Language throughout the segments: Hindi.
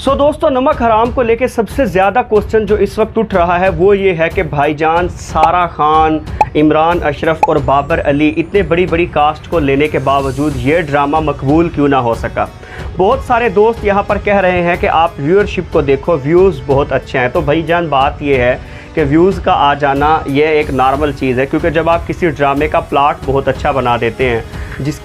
दोस्तों, नमक हराम को लेके सबसे ज़्यादा क्वेश्चन जो इस वक्त उठ रहा है वो ये है कि भाईजान सारा खान, इमरान अशरफ और बाबर अली इतने बड़ी बड़ी कास्ट को लेने के बावजूद ये ड्रामा मकबूल क्यों ना हो सका। बहुत सारे दोस्त यहाँ पर कह रहे हैं कि आप व्यूअरशिप को देखो, व्यूज़ बहुत अच्छे हैं। तो भाईजान बात ये है कि व्यूज़ का आ जाना ये एक नॉर्मल चीज़ है, क्योंकि जब आप किसी ड्रामे का प्लॉट बहुत अच्छा बना देते हैं,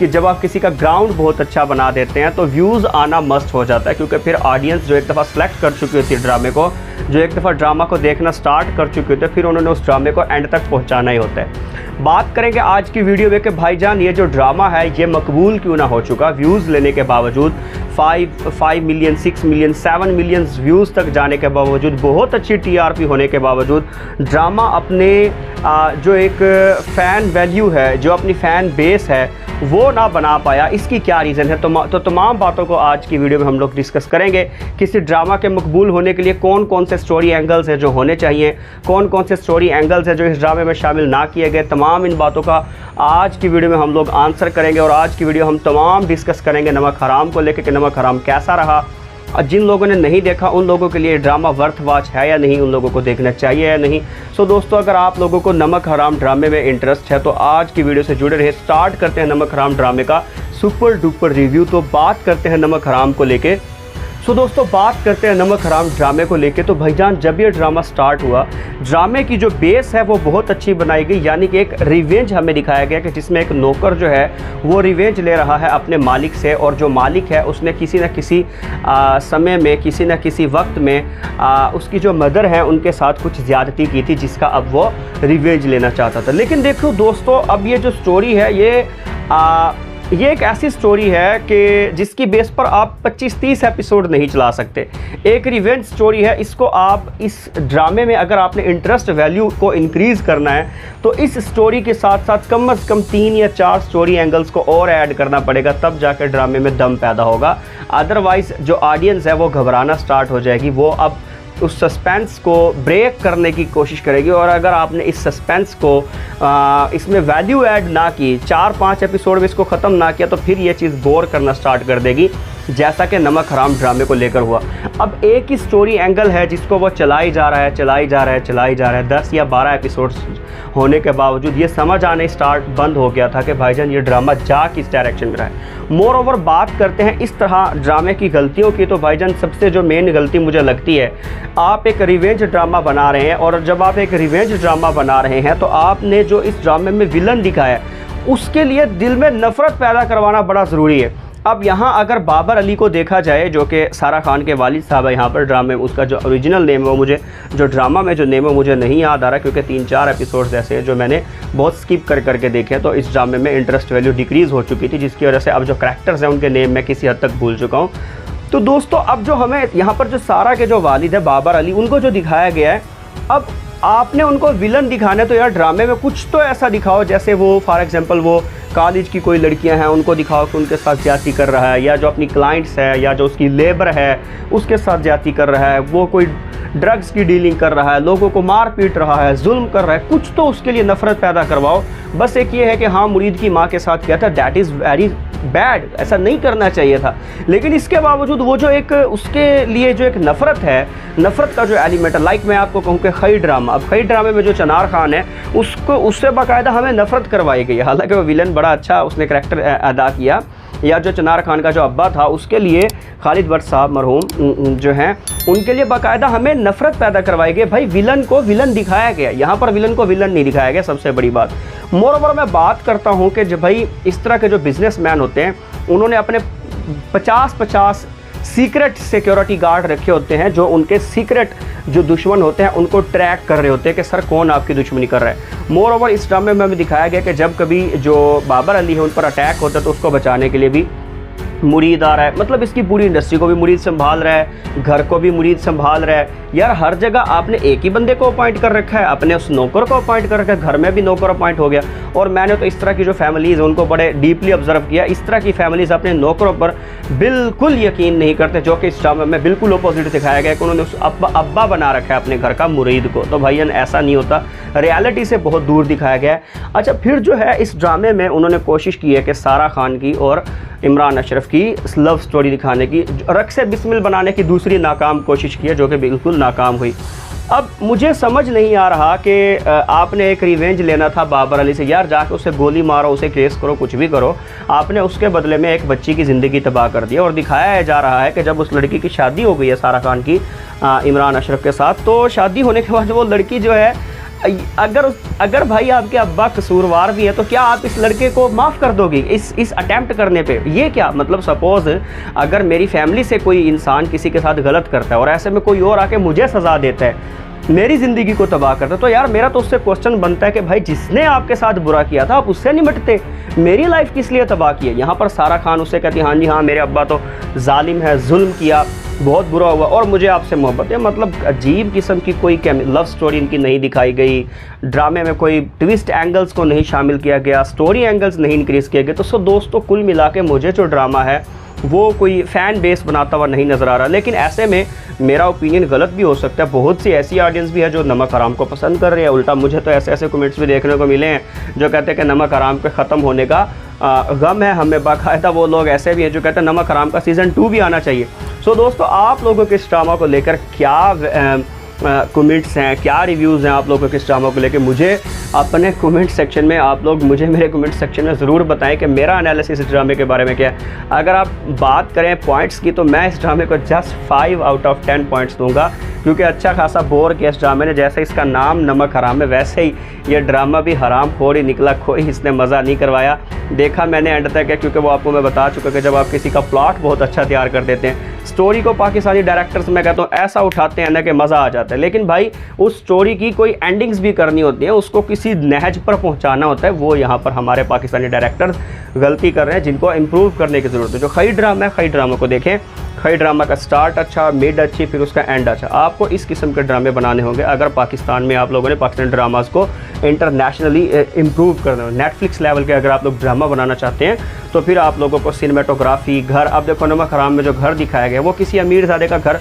जब आप किसी का ग्राउंड बहुत अच्छा बना देते हैं, तो व्यूज़ आना मस्ट हो जाता है। क्योंकि फिर ऑडियंस जो एक दफ़ा सेलेक्ट कर चुकी होती है ड्रामे को, जो एक दफ़ा ड्रामा को देखना स्टार्ट कर चुके होते हैं, फिर उन्होंने उस ड्रामे को एंड तक पहुंचाना ही होता है। बात करेंगे आज की वीडियो में कि भाईजान ये जो ड्रामा है ये मकबूल क्यों ना हो चुका। व्यूज़ लेने के बावजूद 5 मिलियन, 6 मिलियन, 7 मिलियन व्यूज़ तक जाने के बावजूद, बहुत अच्छी टीआरपी होने के बावजूद ड्रामा अपने जो एक फ़ैन वैल्यू है, जो अपनी फ़ैन बेस है, वो ना बना पाया। इसकी क्या रीज़न है? तो तमाम बातों को आज की वीडियो में हम लोग डिस्कस करेंगे। किसी ड्रामा के मकबूल होने के लिए कौन कौन से स्टोरी एंगल्स हैं जो होने चाहिए, कौन कौन से स्टोरी एंगल्स हैं जो इस ड्रामे में शामिल ना किए गए। तमाम इन बातों का आज की वीडियो में हम लोग आंसर करेंगे और आज की वीडियो हम तमाम डिस्कस करेंगे नमक हराम को लेकर कि नमक हराम कैसा रहा। और जिन लोगों ने नहीं देखा उन लोगों के लिए ड्रामा वर्थ वॉच है या नहीं, उन लोगों को देखना चाहिए या नहीं। दोस्तों, अगर आप लोगों को नमक हराम ड्रामे में इंटरेस्ट है तो आज की वीडियो से जुड़े रहे। स्टार्ट करते हैं नमक हराम ड्रामे का सुपर डुपर रिव्यू। तो बात करते हैं नमक हराम को लेके। दोस्तों, बात करते हैं नमक हराम ड्रामे को लेके। तो भाईजान जब ये ड्रामा स्टार्ट हुआ, ड्रामे की जो बेस है वो बहुत अच्छी बनाई गई, यानी कि एक रिवेंज हमें दिखाया गया कि जिसमें एक नौकर जो है वो रिवेंज ले रहा है अपने मालिक से, और जो मालिक है उसने किसी न किसी समय में, किसी न किसी वक्त में उसकी जो मदर है उनके साथ कुछ ज़्यादती की थी, जिसका अब वो रिवेंज लेना चाहता था। लेकिन देखो दोस्तों, अब ये जो स्टोरी है ये एक ऐसी स्टोरी है कि जिसकी बेस पर आप 25-30 एपिसोड नहीं चला सकते। एक रिवेंज स्टोरी है, इसको आप इस ड्रामे में अगर आपने इंटरेस्ट वैल्यू को इंक्रीज़ करना है तो इस स्टोरी के साथ साथ कम से कम 3 या 4 स्टोरी एंगल्स को और ऐड करना पड़ेगा, तब जाकर ड्रामे में दम पैदा होगा। अदरवाइज़ जो ऑडियंस है वो घबराना स्टार्ट हो जाएगी, वो अब उस सस्पेंस को ब्रेक करने की कोशिश करेगी। और अगर आपने इस सस्पेंस को इसमें वैल्यू ऐड ना की, 4-5 एपिसोड में इसको ख़त्म ना किया, तो फिर ये चीज़ बोर करना स्टार्ट कर देगी, जैसा कि नमक हराम ड्रामे को लेकर हुआ। अब एक ही स्टोरी एंगल है जिसको वो चलाई जा रहा है 10 या 12 एपिसोड्स होने के बावजूद ये समझ आने बंद हो गया था कि भाईजान ये ड्रामा जा किस डायरेक्शन में रहा है। मोर ओवर बात करते हैं इस तरह ड्रामे की गलतियों की, तो भाईजान सबसे जो मेन गलती मुझे लगती है, आप एक रिवेंज ड्रामा बना रहे हैं, और जब आप एक रिवेंज ड्रामा बना रहे हैं तो आपने जो इस ड्रामे में विलन दिखाया उसके लिए दिल में नफ़रत पैदा करवाना बड़ा ज़रूरी है। अब यहाँ अगर बाबर अली को देखा जाए, जो कि सारा खान के वालिद साहब है यहाँ पर ड्रामे में, उसका जो ओरिजिनल नेम है वो मुझे, जो ड्रामा में जो नेम है मुझे नहीं याद आ रहा, क्योंकि 3-4 एपिसोड्स ऐसे हैं जो मैंने बहुत स्किप करके देखे, तो इस ड्रामे में इंटरेस्ट वैल्यू डिक्रीज़ हो चुकी थी, जिसकी वजह से अब जो करैक्टर्स हैं उनके नेम मैं किसी हद तक भूल चुका हूँ। तो दोस्तों, अब जो हमें यहाँ पर जो सारा के जो वालिद है बाबर अली, उनको जो दिखाया गया है, अब आपने उनको विलन दिखाना है तो यार ड्रामे में कुछ तो ऐसा दिखाओ, जैसे वो फॉर एग्जांपल वो कॉलेज की कोई लड़कियां हैं उनको दिखाओ कि उनके साथ ज्यादती कर रहा है, या जो अपनी क्लाइंट्स है या जो उसकी लेबर है उसके साथ ज्यादती कर रहा है, वो कोई ड्रग्स की डीलिंग कर रहा है, लोगों को मार पीट रहा है, जुल्म कर रहा है, कुछ तो उसके लिए नफ़रत पैदा करवाओ। बस एक ये है कि हाँ, मुरीद की माँ के साथ किया था, दैट इज़ वेरी बैड, ऐसा नहीं करना चाहिए था। लेकिन इसके बावजूद वो जो एक उसके लिए जो एक नफ़रत का जो एलिमेंट है, लाइक मैं आपको कहूँ कि खई ड्रामा, अब खई ड्रामे में जो चनार खान है उससे बाकायदा हमें नफ़रत करवाई गई। हालांकि वो विलन बड़ा अच्छा उसने करैक्टर अदा किया, या जो चनार खान का जो अब्बा था उसके लिए खालिद भट्ट साहब मरहूम जो हैं, उनके लिए बाकायदा हमें नफ़रत पैदा करवाई गई। भाई विलन को विलन दिखाया गया, यहाँ पर विलन को विलन नहीं दिखाया गया, सबसे बड़ी बात। मोर ओवर मैं बात करता हूँ कि जब भाई इस तरह के जो बिजनेसमैन होते हैं उन्होंने अपने 50-50 सीक्रेट सिक्योरिटी गार्ड रखे होते हैं, जो उनके सीक्रेट जो दुश्मन होते हैं उनको ट्रैक कर रहे होते हैं कि सर कौन आपकी दुश्मनी कर रहा है। मोर ओवर इस ड्रामे में हमें दिखाया गया कि जब कभी जो बाबर अली है उन पर अटैक होता है तो उसको बचाने के लिए भी मुरीद आ रहा है, मतलब इसकी पूरी इंडस्ट्री को भी मुरीद संभाल रहा है, घर को भी मुरीद संभाल रहा है। यार हर जगह आपने एक ही बंदे को अपॉइंट कर रखा है, अपने उस नौकर को अपॉइंट कर रखा है, घर में भी नौकर अपॉइंट हो गया। और मैंने तो इस तरह की जो फैमिलीज़ हैं उनको बड़े डीपली ऑब्जर्व किया, इस तरह की फैमिलीज़ अपने नौकरों पर बिल्कुल यकीन नहीं करते, जो कि इस ड्रामे में बिल्कुल अपोजिट दिखाया गया कि उन्होंने उस अब्बा बना रखा है अपने घर का मुरीद को। तो भाईजान ऐसा नहीं होता, रियलिटी से बहुत दूर दिखाया गया है। अच्छा, फिर जो है इस ड्रामे में उन्होंने कोशिश की है कि सारा खान की और इमरान अशरफ की लव स्टोरी दिखाने की, रक्स बिस्मिल बनाने की दूसरी नाकाम कोशिश की है, जो कि बिल्कुल नाकाम हुई। अब मुझे समझ नहीं आ रहा कि आपने एक रिवेंज लेना था बाबर अली से, यार जाके उसे गोली मारो, उसे केस करो, कुछ भी करो, आपने उसके बदले में एक बच्ची की ज़िंदगी तबाह कर दी। और दिखाया जा रहा है कि जब उस लड़की की शादी हो गई है सारा खान की इमरान अशरफ के साथ, तो शादी होने के बाद वो लड़की जो है, अगर भाई आपके अब्बा कसूरवार भी है तो क्या आप इस लड़के को माफ़ कर दोगे इस अटैम्प्ट करने पे? ये क्या मतलब, सपोज़ अगर मेरी फैमिली से कोई इंसान किसी के साथ गलत करता है और ऐसे में कोई और आके मुझे सज़ा देता है, मेरी ज़िंदगी को तबाह करता है, तो यार मेरा तो उससे क्वेश्चन बनता है कि भाई जिसने आपके साथ बुरा किया था आप उससे निपटते, मेरी लाइफ किस लिए तबाह की है? यहाँ पर सारा खान उससे कहती हाँ जी हाँ मेरे अब्बा तो जालिम है, जुल्म किया, बहुत बुरा हुआ और मुझे आपसे मोहब्बत है। मतलब अजीब किस्म की कोई लव स्टोरी इनकी नहीं दिखाई गई, ड्रामे में कोई ट्विस्ट एंगल्स को नहीं शामिल किया गया, स्टोरी एंगल्स नहीं इंक्रीज़ किए गए। तो दोस्तों कुल मिला के मुझे जो ड्रामा है वो कोई फ़ैन बेस बनाता हुआ नहीं नज़र आ रहा। लेकिन ऐसे में मेरा ओपिनियन गलत भी हो सकता है, बहुत सी ऐसी ऑडियंस भी है जो नमक हराम को पसंद कर रही है। उल्टा मुझे तो ऐसे ऐसे कमेंट्स भी देखने को मिले हैं जो कहते हैं कि नमक हराम के ख़त्म होने का गम है हमें। बाकायदा वो लोग ऐसे भी हैं जो कहते हैं नमक हराम का सीज़न 2 भी आना चाहिए। सो दोस्तों आप लोगों के इस ड्रामा को लेकर क्या कमेंट्स हैं, क्या रिव्यूज़ हैं आप लोगों के इस ड्रामा को लेकर? मुझे अपने कमेंट सेक्शन में आप लोग मुझे मेरे कमेंट सेक्शन में ज़रूर बताएं कि मेरा एनालिसिस इस ड्रामे के बारे में क्या है। अगर आप बात करें पॉइंट्स की तो मैं इस ड्रामे को जस्ट 5 आउट ऑफ 10 पॉइंट्स दूंगा, क्योंकि अच्छा खासा बोर किया इस ड्रामे ने। जैसे इसका नाम नमक हराम है वैसे ही ये ड्रामा भी हराम खोर ही निकला, कोई इसने मज़ा नहीं करवाया। देखा मैंने एंड तक है, क्योंकि वो आपको मैं बता चुका कि जब आप किसी का प्लॉट बहुत अच्छा तैयार कर देते हैं, स्टोरी को पाकिस्तानी डायरेक्टर्स मैं कहता हूँ ऐसा उठाते हैं ना कि मज़ा आ जाता है। लेकिन भाई उस स्टोरी की कोई एंडिंग्स भी करनी होती है, उसको किसी नहज पर पहुँचाना होता है, वो यहाँ पर हमारे पाकिस्तानी डायरेक्टर्स गलती कर रहे हैं, जिनको इम्प्रूव करने की ज़रूरत है। जो खई ड्रामा है, खई ड्रामा को देखें, खई ड्रामा का स्टार्ट अच्छा, मिड अच्छी, फिर उसका एंड अच्छा। आपको इस किस्म के ड्रामे बनाने होंगे अगर पाकिस्तान में आप लोगों ने पाकिस्तानी ड्रामास को इंटरनेशनली इम्प्रूव करना हो, नेटफ्लिक्स लेवल के अगर आप लोग ड्रामा बनाना चाहते हैं तो फिर आप लोगों को सिनेमेटोग्राफी, घर, अब देखो नमक हराम में जो घर दिखाया गया वो किसी अमीरजादे का घर,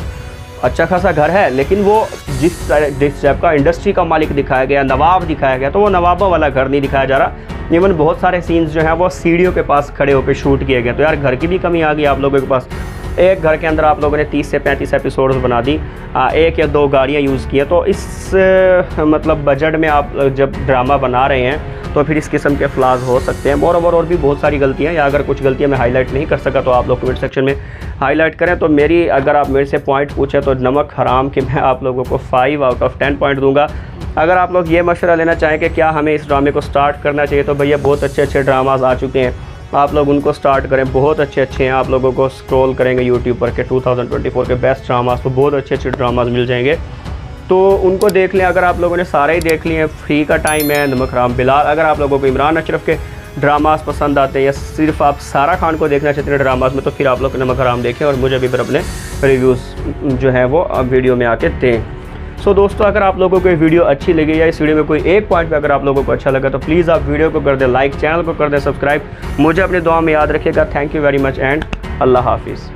अच्छा खासा घर है, लेकिन वो जिस टाइप का इंडस्ट्री का मालिक दिखाया गया, नवाब दिखाया गया, तो वो नवाबों वाला घर नहीं दिखाया जा रहा। इवन बहुत सारे सीन्स जो हैं वो सीढ़ियों के पास खड़े होकर शूट किए गए। तो यार घर की भी कमी आ गई आप लोगों के पास। एक घर के अंदर आप लोगों ने 30 से 35 एपिसोड्स बना दी, 1 या 2 गाड़ियाँ यूज़ की हैं। तो इस मतलब बजट में आप जब ड्रामा बना रहे हैं तो फिर इस किस्म के फ्लाज हो सकते हैं। मोर और भी बहुत सारी गलतियाँ, या अगर कुछ गलतियाँ मैं हाईलाइट नहीं कर सका तो आप लोग कमेंट सेक्शन में हाईलाइट करें। तो मेरी, अगर आप मेरे से पॉइंट पूछें तो नमक हराम के मैं आप लोगों को 5 आउट ऑफ 10 पॉइंट दूंगा। अगर आप लोग ये मशवरा लेना चाहें कि क्या हमें इस ड्रामे को स्टार्ट करना चाहिए, तो भैया बहुत अच्छे ड्रामाज आ चुके हैं, आप लोग उनको स्टार्ट करें, बहुत अच्छे हैं। आप लोगों को स्क्रॉल करेंगे यूट्यूब पर के 2024 के बेस्ट ड्रामास, तो बहुत अच्छे ड्रामास मिल जाएंगे, तो उनको देख लें। अगर आप लोगों ने सारे ही देख लिए हैं, फ्री का टाइम है, नमक हराम, बिलाल। अगर आप लोगों को इमरान अशरफ के ड्रामास पसंद आते हैं या सिर्फ आप सारा खान को देखना चाहते हैं ड्रामास में, तो फिर आप लोग नमक हराम देखें और मुझे भी फिर अपने रिव्यूज़ जो है वो वीडियो में आके दें। सो दोस्तों अगर आप लोगों को ये वीडियो अच्छी लगी या इस वीडियो में कोई एक पॉइंट पे अगर आप लोगों को अच्छा लगा तो प्लीज़ आप वीडियो को कर दें लाइक, चैनल को कर दें सब्सक्राइब। मुझे अपने दुआ में याद रखिएगा। Thank you very much and अल्लाह हाफिज़।